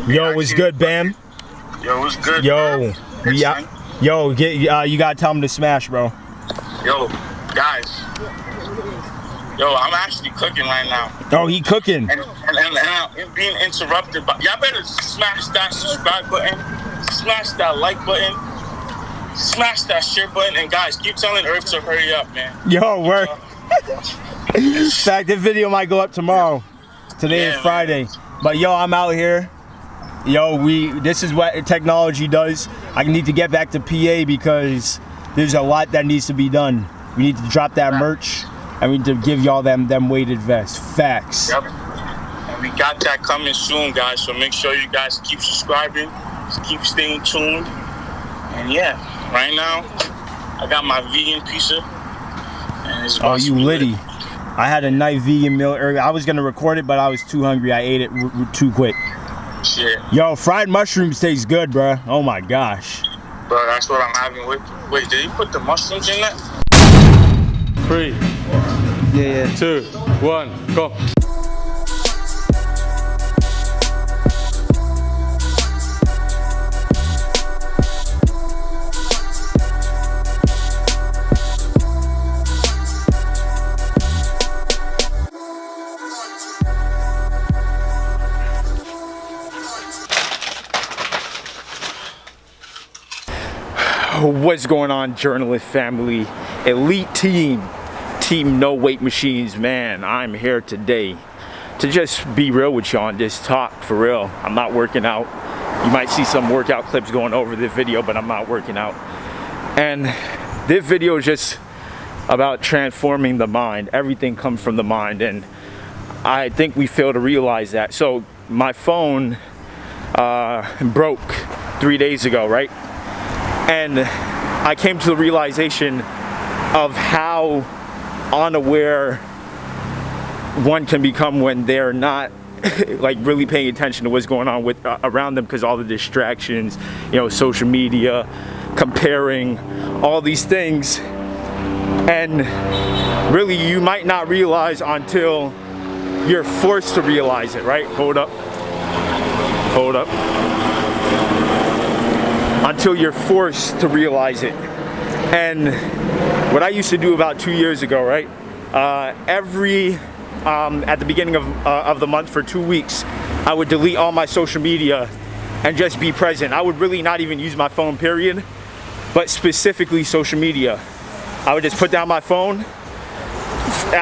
Yo, what's good, Bam? Yo, what's good? Yo, you gotta tell him to smash, bro. Yo, guys. Yo, I'm actually cooking right now. Oh, he cooking. And I'm being interrupted. But y'all better smash that subscribe button, smash that like button, smash that share button, and guys, keep telling Irv to hurry up, man. Yo, work. In fact, this video might go up tomorrow. Today is Friday. Man. But yo, I'm out here. Yo, this is what technology does. I need to get back to PA because there's a lot that needs to be done. We need to drop that merch, and we need to give y'all them weighted vests. Facts. Yep. And we got that coming soon, guys. So make sure you guys keep subscribing, keep staying tuned. And yeah, right now I got my vegan pizza. And it's you litty. I had a nice vegan meal earlier. I was gonna record it, but I was too hungry. I ate it too quick. Shit. Yo, fried mushrooms taste good, bro. Oh my gosh. Bro, that's what I'm having with. Wait, did you put the mushrooms in that? 3, 2, 1, go. What's going on, journalist family, elite team no weight machines, man? I'm here today to just be real with y'all and just talk for real. I'm not working out. You might see some workout clips going over this video, but I'm not working out. And this video is just about transforming the mind. Everything comes from the mind, and I think we fail to realize that. So my phone broke 3 days ago, right? And I came to the realization of how unaware one can become when they're not like really paying attention to what's going on with around them, because all the distractions, you know, social media, comparing, all these things. And really you might not realize until you're forced to realize it, right? Hold up. Until you're forced to realize it. And what I used to do about 2 years ago, right? At the beginning of the month for 2 weeks, I would delete all my social media and just be present. I would really not even use my phone, period, but specifically social media. I would just put down my phone.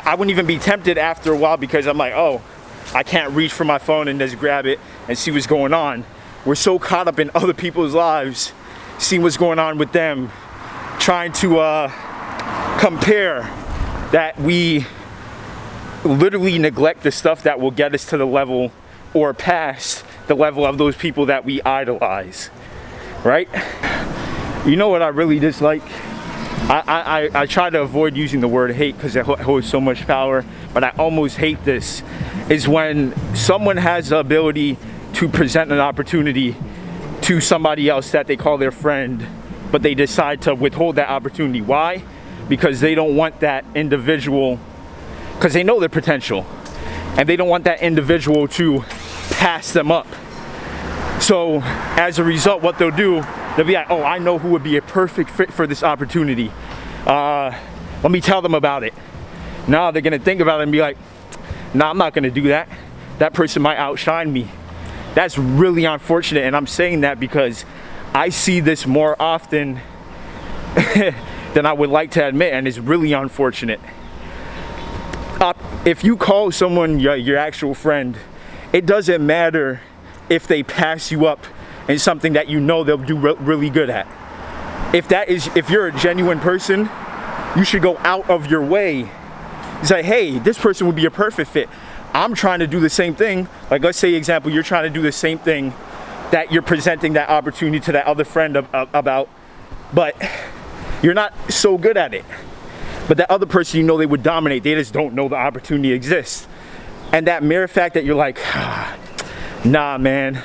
I wouldn't even be tempted after a while because I'm like, oh, I can't reach for my phone and just grab it and see what's going on. We're so caught up in other people's lives, seeing what's going on with them, trying to compare, that we literally neglect the stuff that will get us to the level or past the level of those people that we idolize, right? You know what I really dislike? I try to avoid using the word hate because it holds so much power, but I almost hate this, is when someone has the ability to present an opportunity to somebody else that they call their friend, but they decide to withhold that opportunity. Why? Because they don't want that individual, because they know their potential, and they don't want that individual to pass them up. So as a result, what they'll do, they'll be like, oh, I know who would be a perfect fit for this opportunity. Let me tell them about it. Now they're gonna think about it and be like, nah, I'm not gonna do that. That person might outshine me. That's really unfortunate, and I'm saying that because I see this more often than I would like to admit, and it's really unfortunate. If you call someone your actual friend, it doesn't matter if they pass you up in something that you know they'll do really good at. If you're a genuine person, you should go out of your way. Say, hey, this person would be a perfect fit. I'm trying to do the same thing. Like, let's say, example, you're trying to do the same thing that you're presenting that opportunity to that other friend about, but you're not so good at it. But that other person, you know they would dominate. They just don't know the opportunity exists. And that mere fact that you're like, nah, man,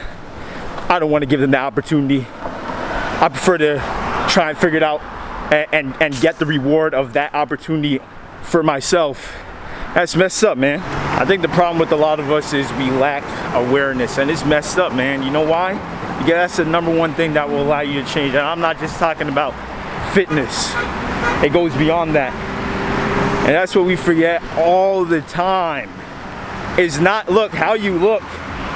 I don't want to give them the opportunity. I prefer to try and figure it out and get the reward of that opportunity for myself. That's messed up, man. I think the problem with a lot of us is we lack awareness, and it's messed up, man. You know why? Because that's the number one thing that will allow you to change. And I'm not just talking about fitness. It goes beyond that. And that's what we forget all the time. Is not look how you look.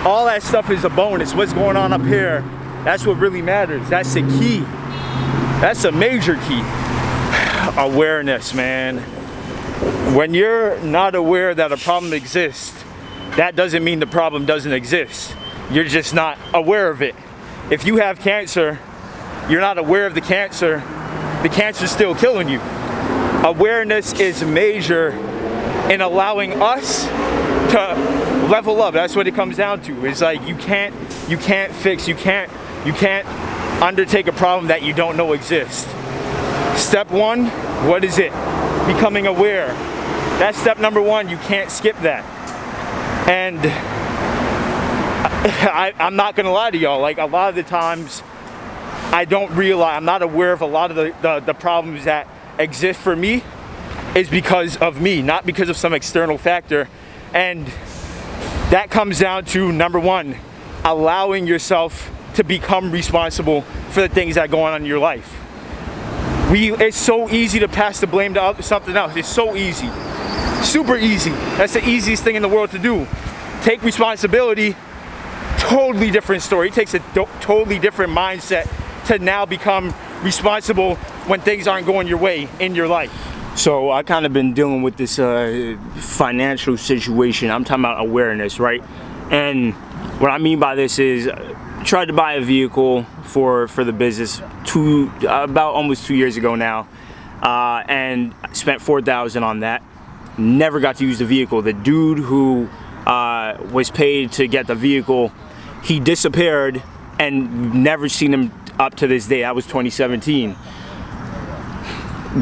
All that stuff is a bonus. What's going on up here? That's what really matters. That's the key. That's a major key. Awareness, man. When you're not aware that a problem exists, that doesn't mean the problem doesn't exist. You're just not aware of it. If you have cancer, you're not aware of the cancer's still killing you. Awareness is major in allowing us to level up. That's what it comes down to. It's like you can't undertake a problem that you don't know exists. Step one, what is it? Becoming aware. That's step number one. You can't skip that. And I'm not gonna lie to y'all, like a lot of the times I don't realize, I'm not aware of a lot of the problems that exist for me is because of me, not because of some external factor. And that comes down to number one, allowing yourself to become responsible for the things that go on in your life. It's so easy to pass the blame to something else. It's so easy, super easy. That's the easiest thing in the world to do. Take responsibility. Totally different story. It takes a totally different mindset to now become responsible when things aren't going your way in your life. So I kind of been dealing with this financial situation. I'm talking about awareness, right? And what I mean by this is tried to buy a vehicle for the business about almost 2 years ago now, and spent $4,000 on that. Never got to use the vehicle. The dude who was paid to get the vehicle, he disappeared and never seen him up to this day. That was 2017.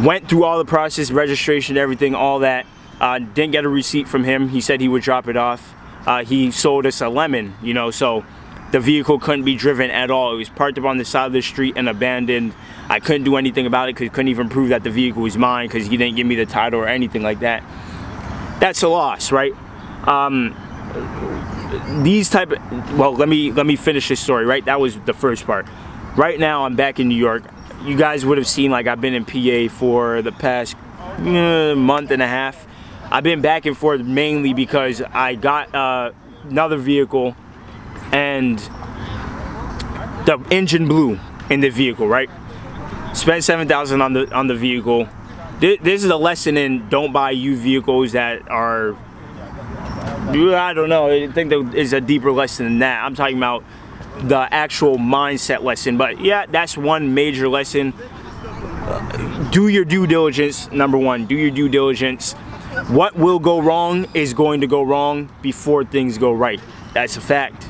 Went through all the process, registration, everything, all that. Didn't get a receipt from him. He said he would drop it off. He sold us a lemon, you know, so the vehicle couldn't be driven at all. It was parked up on the side of the street and abandoned. I couldn't do anything about it because couldn't even prove that the vehicle was mine because he didn't give me the title or anything like that. That's a loss, right? Well, let me finish this story, right? That was the first part. Right now, I'm back in New York. You guys would have seen, like, I've been in PA for the past month and a half. I've been back and forth mainly because I got another vehicle and the engine blew in the vehicle, right? Spent $7,000 on the vehicle. This is a lesson in don't buy used vehicles that are, I don't know, I think there is a deeper lesson than that. I'm talking about the actual mindset lesson. But yeah, that's one major lesson. Do your due diligence, number one. Do your due diligence. What will go wrong is going to go wrong before things go right. That's a fact.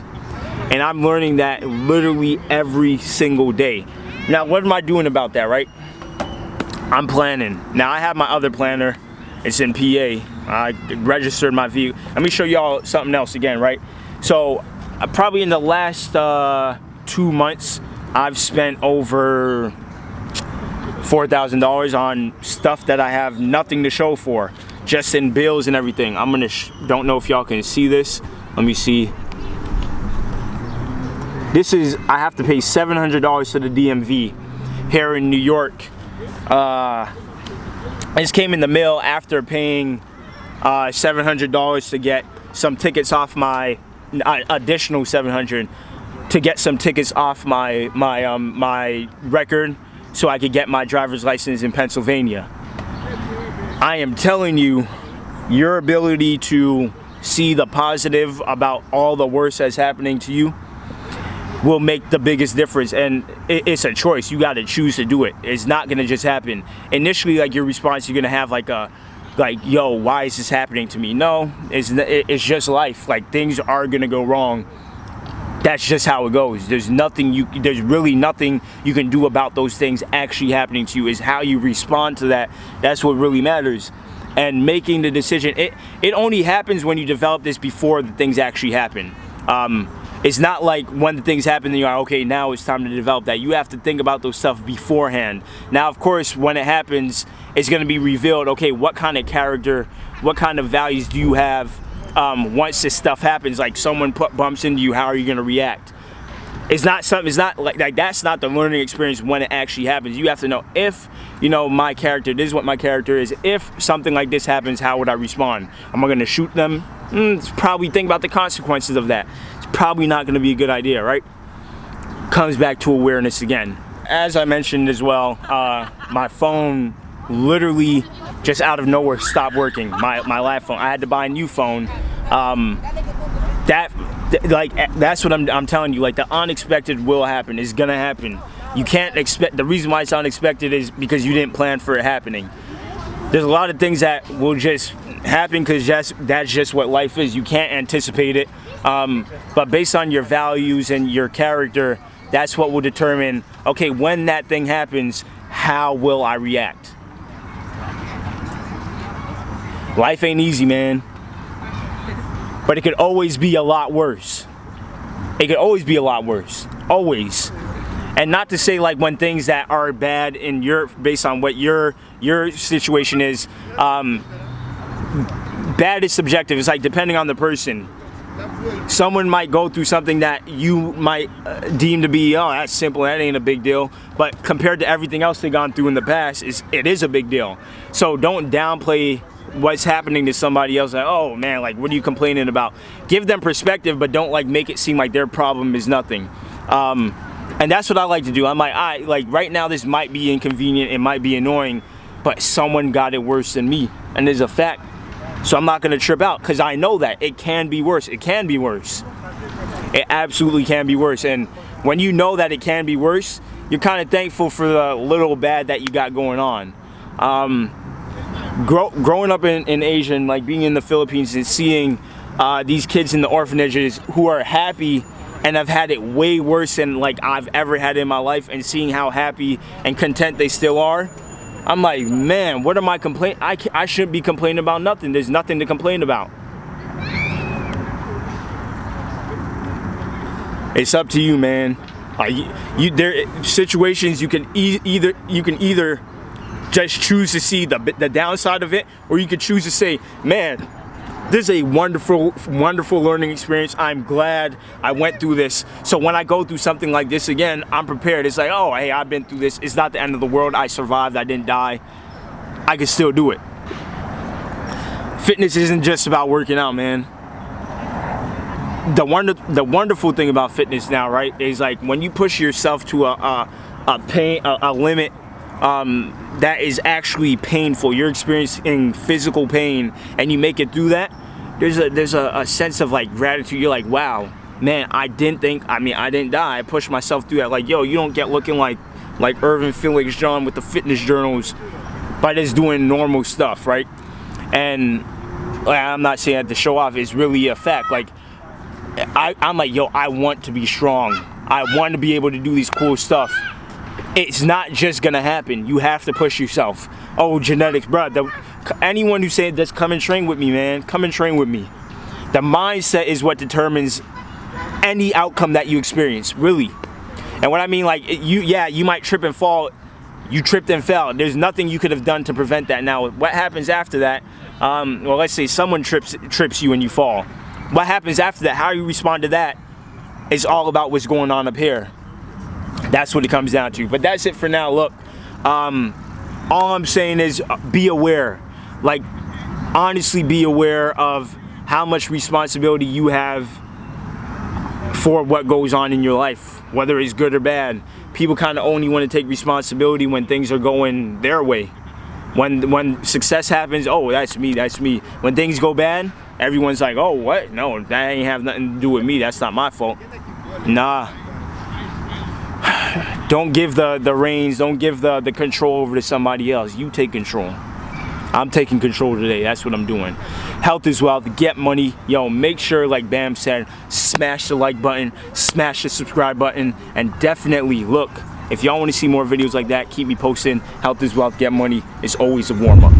And I'm learning that literally every single day. Now, what am I doing about that, right? I'm planning. Now, I have my other planner. It's in PA. I registered my vehicle. Let me show y'all something else again, right? So, probably in the last 2 months, I've spent over $4,000 on stuff that I have nothing to show for, just in bills and everything. I'm gonna don't know if y'all can see this. Let me see. This is, I have to pay $700 to the DMV here in New York. This came in the mail after paying $700 to get some tickets off my additional $700 to get some tickets off my record so I could get my driver's license in Pennsylvania. I am telling you, your ability to see the positive about all the worst that's happening to you will make the biggest difference. And it's a choice. You got to choose to do it. It's not gonna just happen. Initially, like, your response, you're gonna have like, yo, why is this happening to me? No, it's just life. Like, things are gonna go wrong. That's just how it goes. There's really nothing you can do about those things actually happening to you. Is how you respond to that. That's what really matters. And making the decision, it only happens when you develop this before the things actually happen. It's not like when the things happen, then you're like, okay, now it's time to develop that. You have to think about those stuff beforehand. Now, of course, when it happens, it's going to be revealed, okay, what kind of character, what kind of values do you have once this stuff happens, like someone bumps into you, how are you going to react? It's not something, it's not like that's not the learning experience when it actually happens. You have to know, if, you know, my character, this is what my character is, if something like this happens, how would I respond? Am I going to shoot them? Probably think about the consequences of that. It's probably not going to be a good idea, right? Comes back to awareness again. As I mentioned as well, my phone literally just out of nowhere stopped working. My lap phone. I had to buy a new phone. That's what I'm telling you. Like, the unexpected will happen. It's gonna happen. You can't expect. The reason why it's unexpected is because you didn't plan for it happening. There's a lot of things that will just happen because that's just what life is. You can't anticipate it. But based on your values and your character, that's what will determine, okay, when that thing happens, how will I react? Life ain't easy, man. But it could always be a lot worse. It could always be a lot worse. Always. And not to say like when things that are bad in based on what your situation is, bad is subjective. It's like depending on the person. Someone might go through something that you might deem to be, oh, that's simple, that ain't a big deal. But compared to everything else they've gone through in the past, it is a big deal. So don't downplay what's happening to somebody else. Like, oh man, like what are you complaining about? Give them perspective, but don't like make it seem like their problem is nothing. And that's what I like to do. I'm like, right now this might be inconvenient, it might be annoying, but someone got it worse than me, and there's a fact. So I'm not gonna trip out because I know that it can be worse. It can be worse. It absolutely can be worse. And when you know that it can be worse, you're kind of thankful for the little bad that you got going on. Growing up in Asia and like being in the Philippines and seeing these kids in the orphanages who are happy and have had it way worse than like I've ever had in my life, and seeing how happy and content they still are, I'm like, man, what am I complaining? I shouldn't be complaining about nothing. There's nothing to complain about. It's up to you, man. There are situations you can either just choose to see the downside of it, or you could choose to say, man, this is a wonderful, wonderful learning experience. I'm glad I went through this. So when I go through something like this again, I'm prepared. It's like, oh, hey, I've been through this. It's not the end of the world. I survived. I didn't die. I can still do it. Fitness isn't just about working out, man. The wonderful thing about fitness now, right, is like when you push yourself to a limit that is actually painful, you're experiencing physical pain, and you make it through that, there's a sense of like gratitude. You're like, wow, man, I didn't die. I pushed myself through that. Like, yo, you don't get looking like Irvin Felix John with the fitness journals by just doing normal stuff, right? And I'm not saying that to show off, it's really a fact. Like, I'm like, yo, I want to be strong. I want to be able to do these cool stuff. It's not just gonna happen. You have to push yourself. Oh, genetics, bro. Anyone who said this, come and train with me, man. Come and train with me. The mindset is what determines any outcome that you experience, really. And what I mean, like, you might trip and fall. You tripped and fell. There's nothing you could have done to prevent that. Now, what happens after that? Well, let's say someone trips you and you fall. What happens after that? How you respond to that is all about what's going on up here. That's what it comes down to. But that's it for now. Look, all I'm saying is be aware. Like, honestly, be aware of how much responsibility you have for what goes on in your life, whether it's good or bad. People kind of only want to take responsibility when things are going their way. When success happens, oh, that's me, that's me. When things go bad, everyone's like, oh, what? No, that ain't have nothing to do with me. That's not my fault. Nah. Don't give the reins, don't give the control over to somebody else. You take control. I'm taking control today. That's what I'm doing. Health is wealth. Get money. Yo, make sure, like Bam said, smash the like button, smash the subscribe button, and definitely, look, if y'all want to see more videos like that, keep me posting. Health is wealth. Get money. It's always a warm-up.